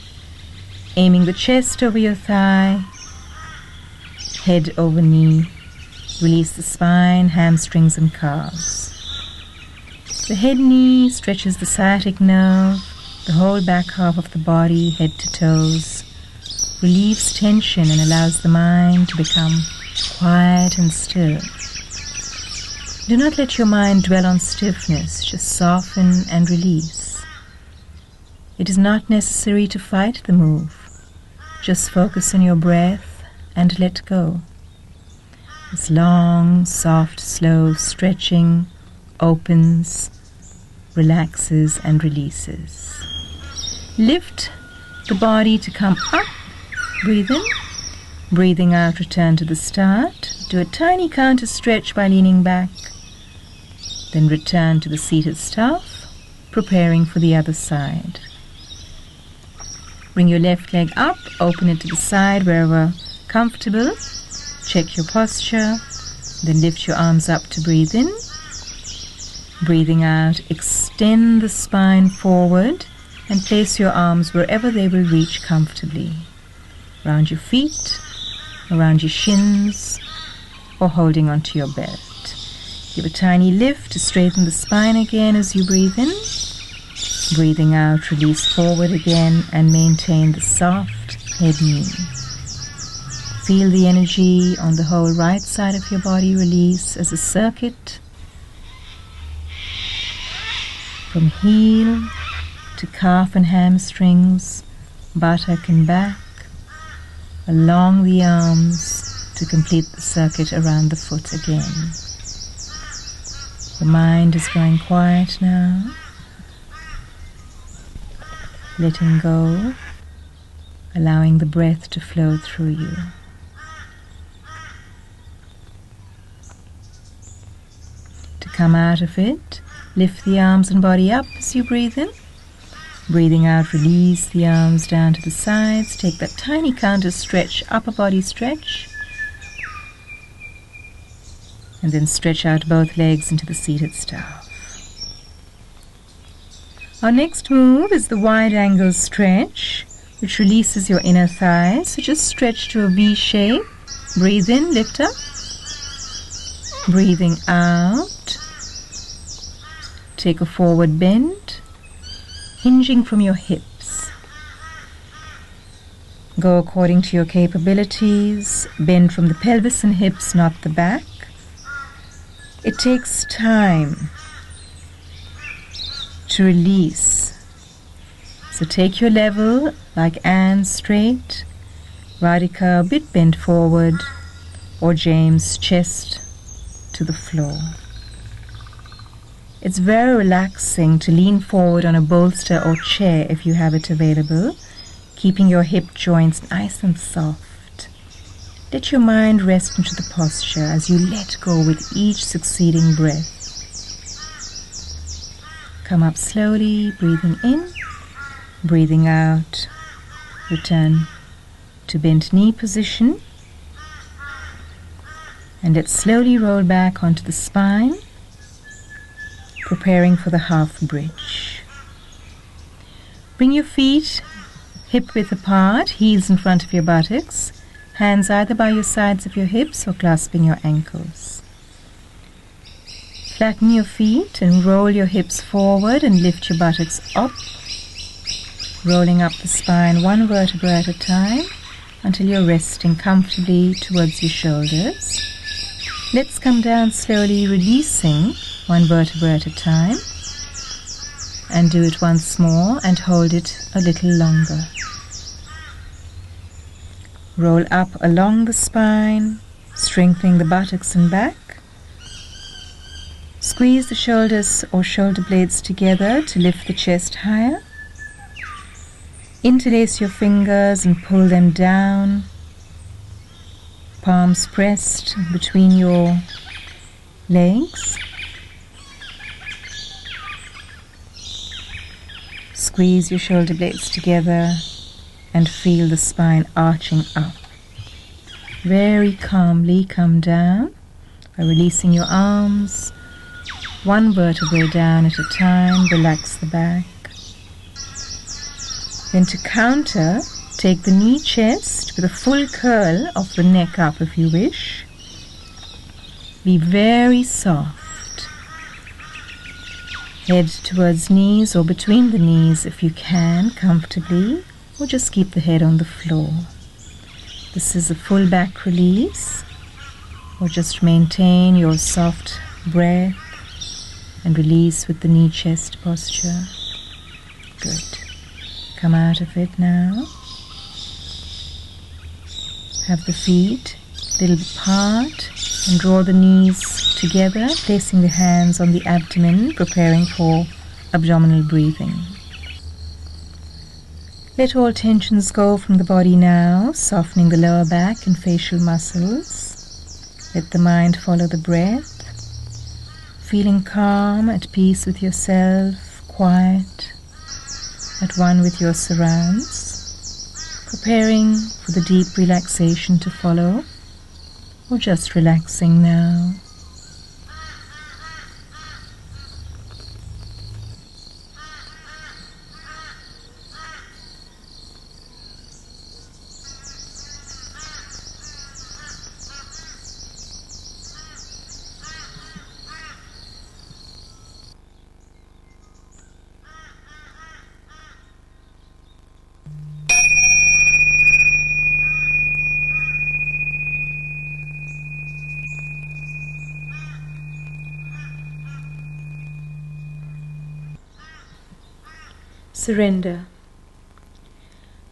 aiming the chest over your thigh, head over knee. Release the spine, hamstrings and calves. The head knee stretches the sciatic nerve, the whole back half of the body, head to toes, relieves tension and allows the mind to become quiet and still. Do not let your mind dwell on stiffness, just soften and release. It is not necessary to fight the move. Just focus on your breath and let go. This long, soft, slow stretching opens, relaxes and releases. Lift the body to come up. Breathe in. Breathing out, return to the start. Do a tiny counter stretch by leaning back. Then return to the seated staff, preparing for the other side. Bring your left leg up, open it to the side wherever comfortable. Check your posture. Then lift your arms up to breathe in. Breathing out, extend the spine forward and place your arms wherever they will reach comfortably. Around your feet, around your shins, or holding onto your belt. Give a tiny lift to straighten the spine again as you breathe in. Breathing out, release forward again and maintain the soft head knee. Feel the energy on the whole right side of your body release as a circuit from heel to calf and hamstrings, buttock and back, along the arms to complete the circuit around the foot again. The mind is going quiet now, letting go, allowing the breath to flow through you. To come out of it, lift the arms and body up as you breathe in. Breathing out, release the arms down to the sides. Take that tiny counter stretch, upper body stretch. And then stretch out both legs into the seated staff. Our next move is the wide angle stretch, which releases your inner thighs. So just stretch to a V shape. Breathe in, lift up. Breathing out. Take a forward bend, hinging from your hips. Go according to your capabilities. Bend from the pelvis and hips, not the back. It takes time to release. So take your level, like Anne, straight, Radhika a bit bent forward, or James, chest to the floor. It's very relaxing to lean forward on a bolster or chair if you have it available, keeping your hip joints nice and soft. Let your mind rest into the posture as you let go with each succeeding breath. Come up slowly, breathing in, breathing out. Return to bent knee position. And let's slowly roll back onto the spine, preparing for the half bridge. Bring your feet hip-width apart, heels in front of your buttocks, hands either by your sides of your hips or clasping your ankles. Flatten your feet and roll your hips forward and lift your buttocks up, rolling up the spine one vertebra at a time until you're resting comfortably towards your shoulders. Let's come down slowly, releasing one vertebra at a time, and do it once more and hold it a little longer. Roll up along the spine, strengthening the buttocks and back. Squeeze the shoulders or shoulder blades together to lift the chest higher. Interlace your fingers and pull them down. Palms pressed between your legs. Squeeze your shoulder blades together and feel the spine arching up. Very calmly come down by releasing your arms, one vertebrae down at a time. Relax the back. Then to counter, take the knee chest with a full curl of the neck up if you wish. Be very soft. Head towards knees or between the knees if you can, comfortably, or just keep the head on the floor. This is a full back release, or just maintain your soft breath and release with the knee chest posture. Good. Come out of it now. Have the feet a little apart and draw the knees together, placing the hands on the abdomen, preparing for abdominal breathing. Let all tensions go from the body now, softening the lower back and facial muscles. Let the mind follow the breath, feeling calm, at peace with yourself, quiet, at one with your surrounds, preparing for the deep relaxation to follow, or just relaxing now. Surrender.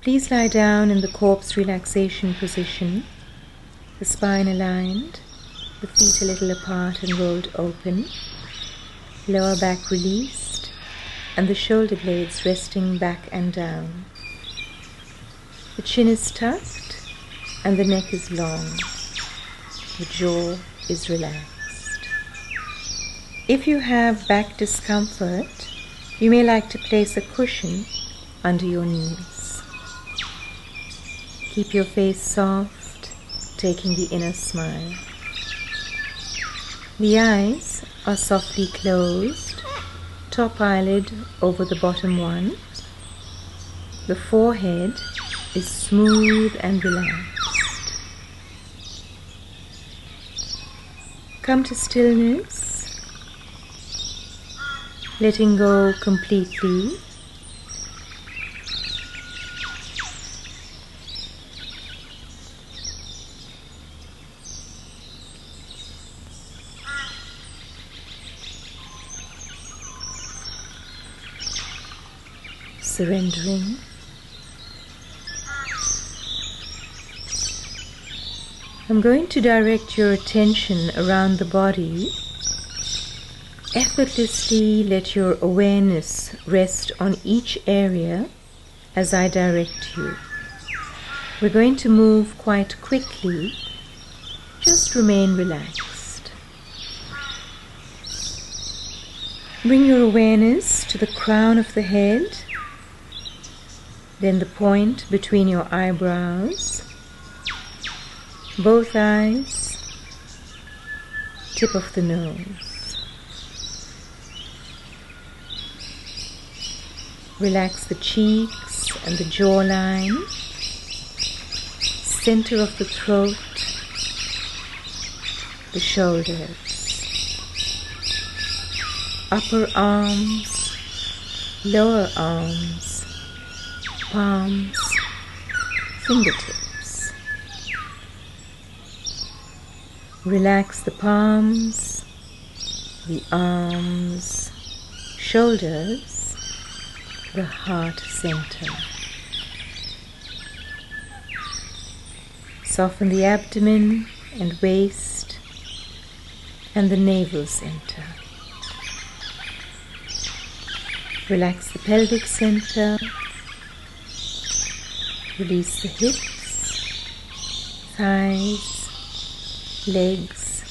Please lie down in the corpse relaxation position, the spine aligned, the feet a little apart and rolled open, lower back released, and the shoulder blades resting back and down. The chin is tucked and the neck is long. The jaw is relaxed. If you have back discomfort, you may like to place a cushion under your knees. Keep your face soft, taking the inner smile. The eyes are softly closed, top eyelid over the bottom one. The forehead is smooth and relaxed. Come to stillness, letting go completely. Surrendering. I'm going to direct your attention around the body. Effortlessly let your awareness rest on each area as I direct you. We're going to move quite quickly. Just remain relaxed. Bring your awareness to the crown of the head, then the point between your eyebrows, both eyes, tip of the nose. Relax the cheeks and the jawline, center of the throat, the shoulders, upper arms, lower arms, palms, fingertips. Relax the palms, the arms, shoulders, the heart center. Soften the abdomen and waist and the navel center. Relax the pelvic center. Release the hips, thighs, legs,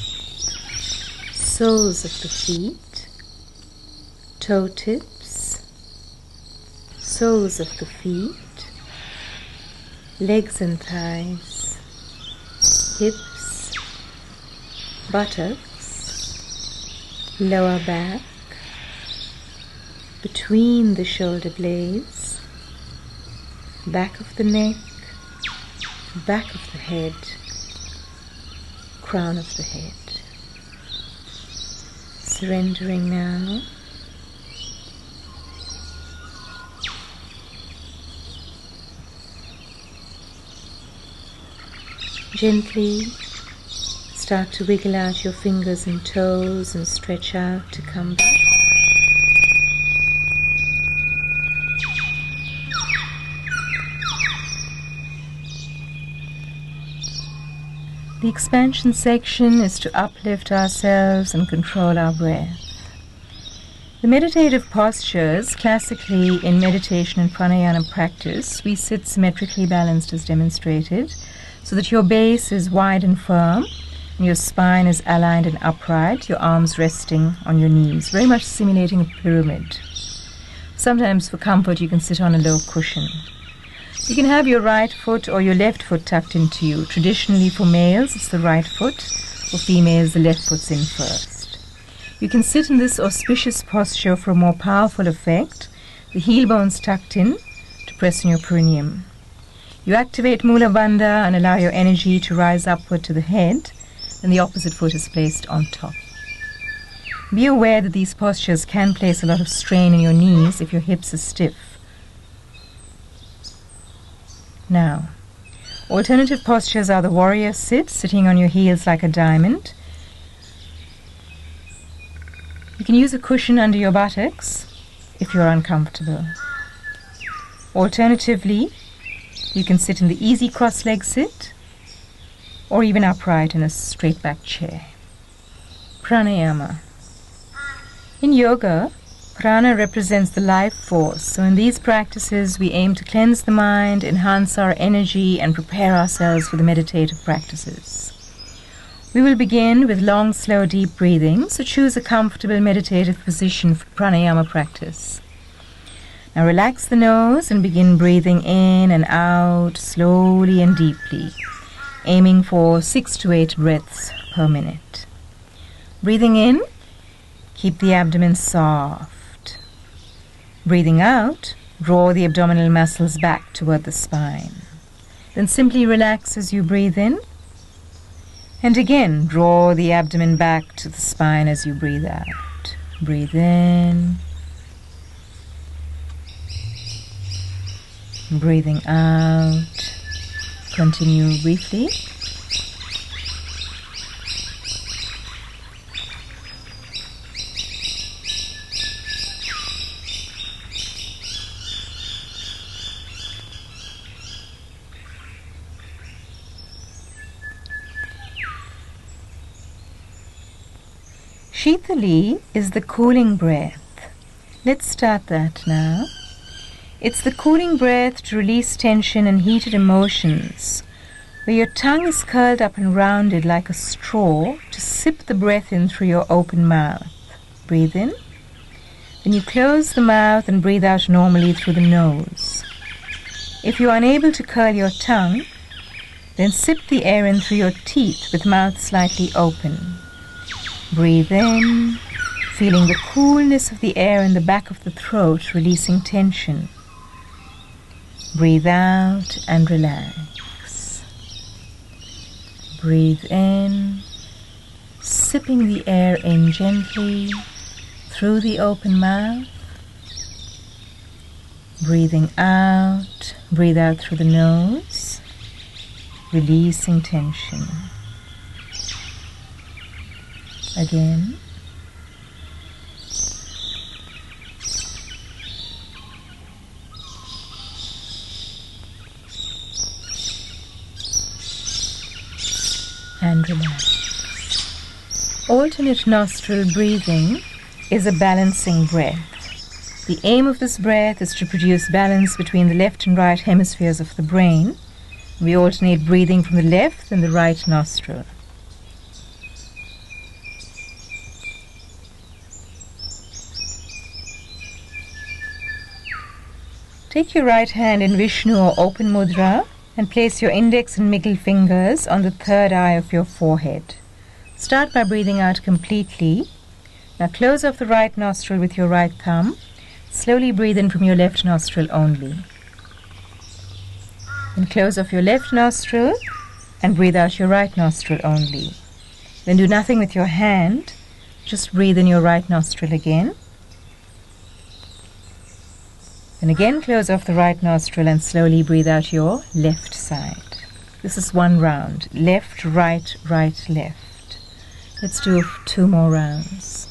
soles of the feet, toe tips, soles of the feet, legs and thighs, hips, buttocks, lower back, between the shoulder blades, back of the neck, back of the head, crown of the head. Surrendering now. Gently start to wiggle out your fingers and toes and stretch out to come back. The expansion section is to uplift ourselves and control our breath. The meditative postures, classically in meditation and pranayama practice, we sit symmetrically balanced as demonstrated, so that your base is wide and firm, and your spine is aligned and upright, your arms resting on your knees, very much simulating a pyramid. Sometimes for comfort you can sit on a low cushion. You can have your right foot or your left foot tucked into you. Traditionally for males it's the right foot, for females the left foot's in first. You can sit in this auspicious posture for a more powerful effect, the heel bones tucked in to press on your perineum. You activate Mula Bandha and allow your energy to rise upward to the head, and the opposite foot is placed on top. Be aware that these postures can place a lot of strain on your knees if your hips are stiff. Now, alternative postures are the warrior sit, sitting on your heels like a diamond. You can use a cushion under your buttocks if you're uncomfortable. Alternatively, you can sit in the easy cross-leg sit, or even upright in a straight-back chair. Pranayama. In yoga, prana represents the life force, so in these practices we aim to cleanse the mind, enhance our energy, and prepare ourselves for the meditative practices. We will begin with long, slow, deep breathing, so choose a comfortable meditative position for pranayama practice. Now relax the nose and begin breathing in and out slowly and deeply, aiming for 6 to 8 breaths per minute. Breathing in, keep the abdomen soft. Breathing out, draw the abdominal muscles back toward the spine. Then simply relax as you breathe in, and again draw the abdomen back to the spine as you breathe out. Breathe in, breathing out. Continue briefly. Shitali is the cooling breath. Let's start that now. It's the cooling breath to release tension and heated emotions, where your tongue is curled up and rounded like a straw to sip the breath in through your open mouth. Breathe in. Then you close the mouth and breathe out normally through the nose. If you are unable to curl your tongue, then sip the air in through your teeth with mouth slightly open. Breathe in, feeling the coolness of the air in the back of the throat, releasing tension. Breathe out and relax. Breathe in, sipping the air in gently through the open mouth. Breathing out, breathe out through the nose, releasing tension. Again. And relax. Alternate nostril breathing is a balancing breath. The aim of this breath is to produce balance between the left and right hemispheres of the brain. We alternate breathing from the left and the right nostril. Take your right hand in Vishnu or open mudra and place your index and middle fingers on the third eye of your forehead. Start by breathing out completely. Now close off the right nostril with your right thumb. Slowly breathe in from your left nostril only. Then close off your left nostril and breathe out your right nostril only. Then do nothing with your hand, just breathe in your right nostril again. Then again close off the right nostril and slowly breathe out your left side. This is one round. Left, right, right, left. Let's do 2 more rounds.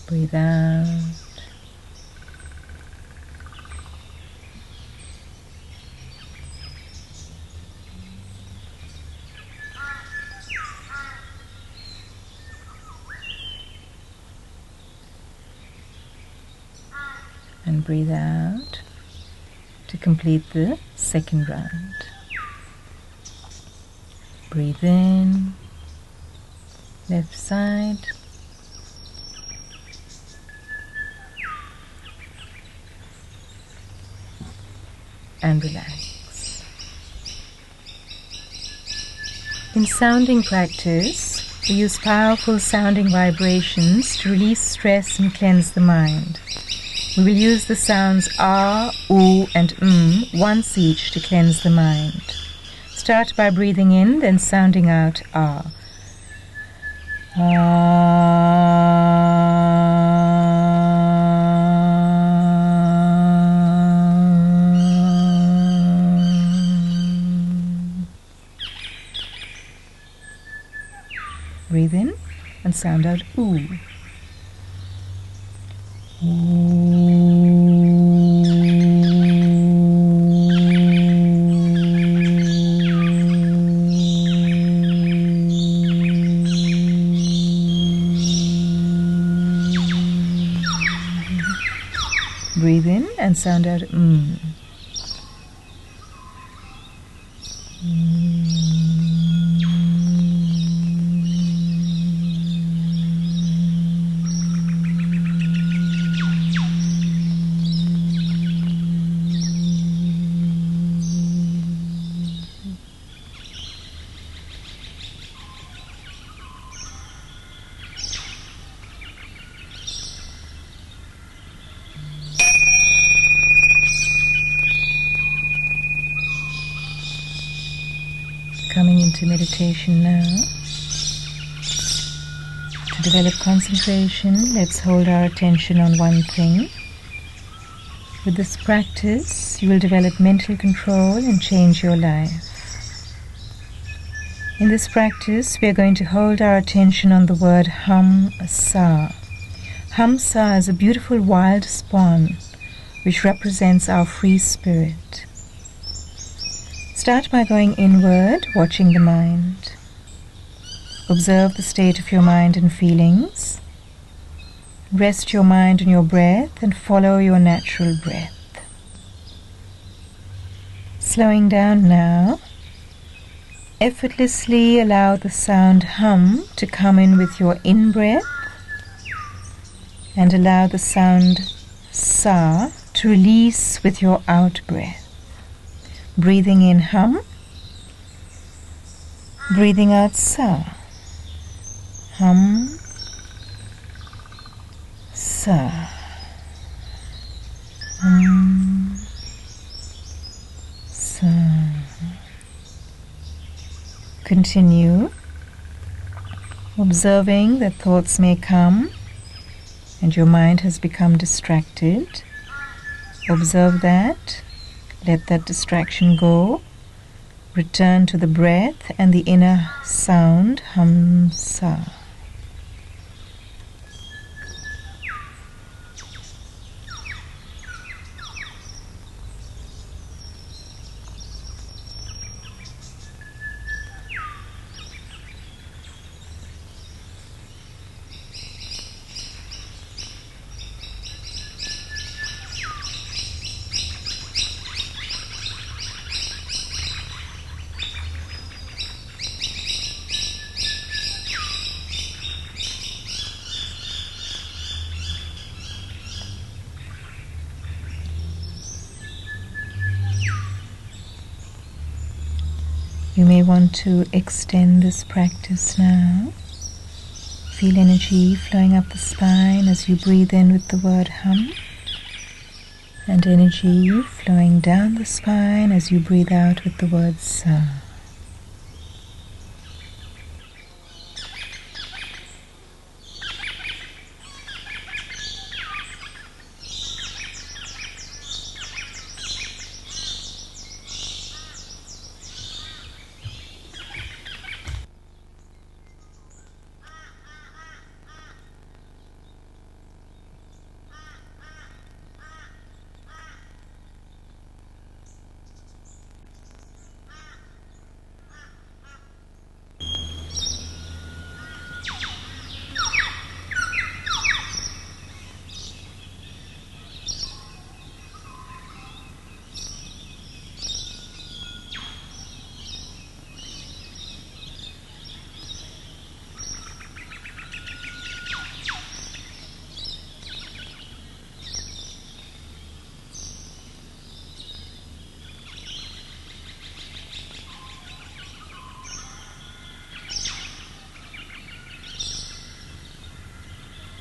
Breathe out. And breathe out to complete the second round. Breathe in, left side. And relax. In sounding practice, we use powerful sounding vibrations to release stress and cleanse the mind. We will use the sounds ah, oo and once each to cleanse the mind. Start by breathing in, then sounding out ah. Breathe in and sound out ooh. Breathe in and sound out Coming into meditation now. To develop concentration, let's hold our attention on one thing. With this practice, you will develop mental control and change your life. In this practice, we are going to hold our attention on the word Ham-sa. Ham-sa is a beautiful wild swan, which represents our free spirit. Start by going inward, watching the mind. Observe the state of your mind and feelings. Rest your mind on your breath and follow your natural breath. Slowing down now, effortlessly allow the sound hum to come in with your in-breath and allow the sound sa to release with your out-breath. Breathing in hum, breathing out sa. hum, sa, hum, sa. Continue observing that thoughts may come and your mind has become distracted. Observe that, let that distraction go. Return to the breath and the inner sound, hum, sa. You may want to extend this practice now. Feel energy flowing up the spine as you breathe in with the word hum, and energy flowing down the spine as you breathe out with the word sa.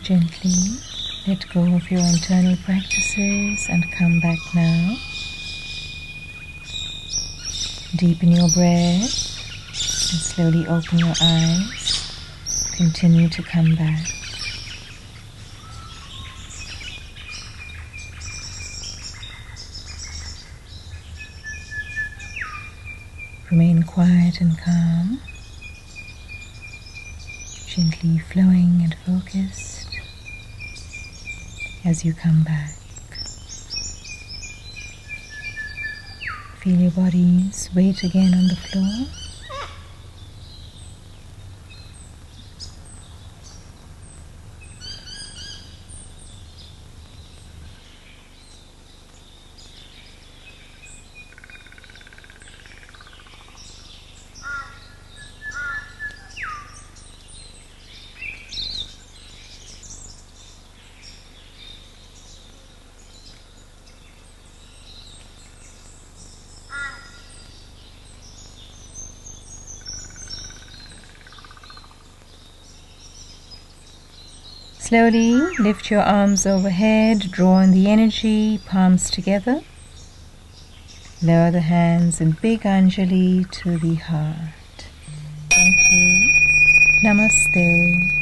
Gently let go of your internal practices and come back now. Deepen your breath and slowly open your eyes. Continue to come back. Remain quiet and calm, gently flowing and focused as you come back. Feel your body's weight again on the floor. Slowly lift your arms overhead, draw in the energy, palms together. Lower the hands in big Anjali to the heart. Thank you. Namaste.